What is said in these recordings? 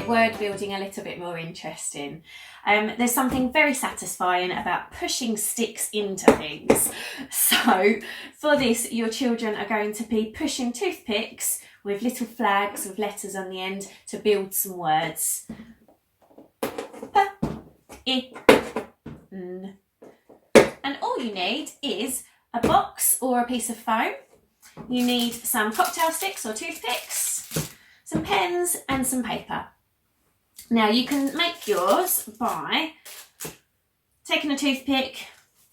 make word building a little bit more interesting. There's something very satisfying about pushing sticks into things. So for this, your children are going to be pushing toothpicks with little flags with letters on the end to build some words. P, I, N. And all you need is a box or a piece of foam. You need some cocktail sticks or toothpicks, some pens and some paper. Now you can make yours by taking a toothpick,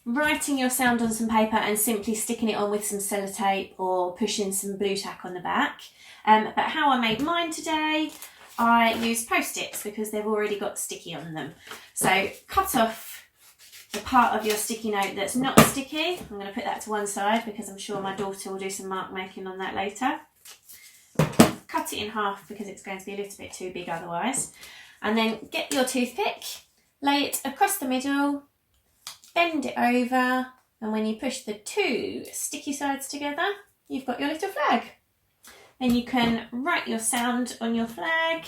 writing your sound on some paper and simply sticking it on with some sellotape or pushing some blue tack on the back. But how I made mine today, I used post-its because they've already got sticky on them. So cut off the part of your sticky note that's not sticky. I'm going to put that to one side because I'm sure my daughter will do some mark making on that later. Cut it in half because it's going to be a little bit too big otherwise. And then get your toothpick, lay it across the middle, bend it over, and when you push the two sticky sides together, you've got your little flag. Then you can write your sound on your flag.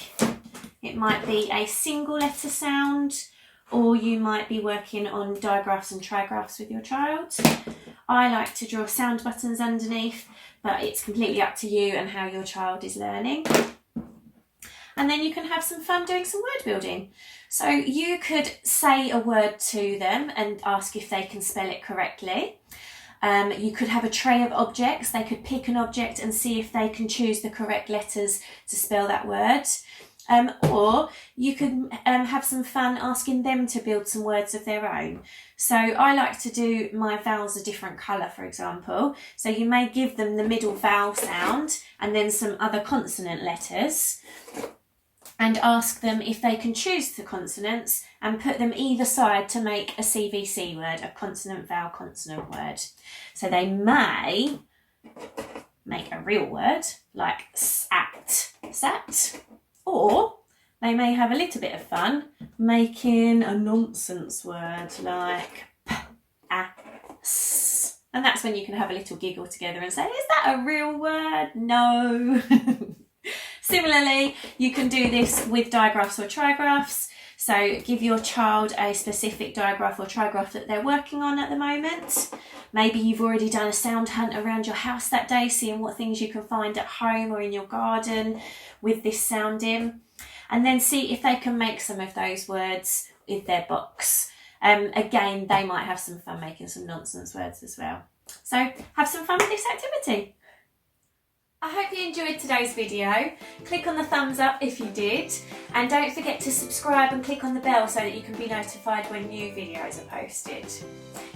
It might be a single letter sound, or you might be working on digraphs and trigraphs with your child. I like to draw sound buttons underneath, but it's completely up to you and how your child is learning. And then you can have some fun doing some word building. So you could say a word to them and ask if they can spell it correctly. You could have a tray of objects. They could pick an object and see if they can choose the correct letters to spell that word. Or you could have some fun asking them to build some words of their own. So I like to do my vowels a different colour, for example. So you may give them the middle vowel sound and then some other consonant letters, and ask them if they can choose the consonants and put them either side to make a CVC word, a consonant vowel consonant word. So they may make a real word like sat, or they may have a little bit of fun making a nonsense word like p-a-s. And that's when you can have a little giggle together and say, is that a real word? No. Similarly, you can do this with digraphs or trigraphs. So give your child a specific digraph or trigraph that they're working on at the moment. Maybe you've already done a sound hunt around your house that day, seeing what things you can find at home or in your garden with this sound in. And then see if they can make some of those words with their box. Again, they might have some fun making some nonsense words as well. So have some fun with this activity. I hope you enjoyed today's video. Click on the thumbs up if you did, and don't forget to subscribe and click on the bell so that you can be notified when new videos are posted.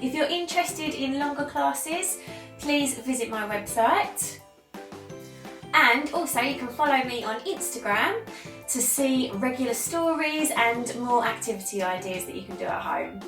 If you're interested in longer classes, please visit my website, and also you can follow me on Instagram to see regular stories and more activity ideas that you can do at home.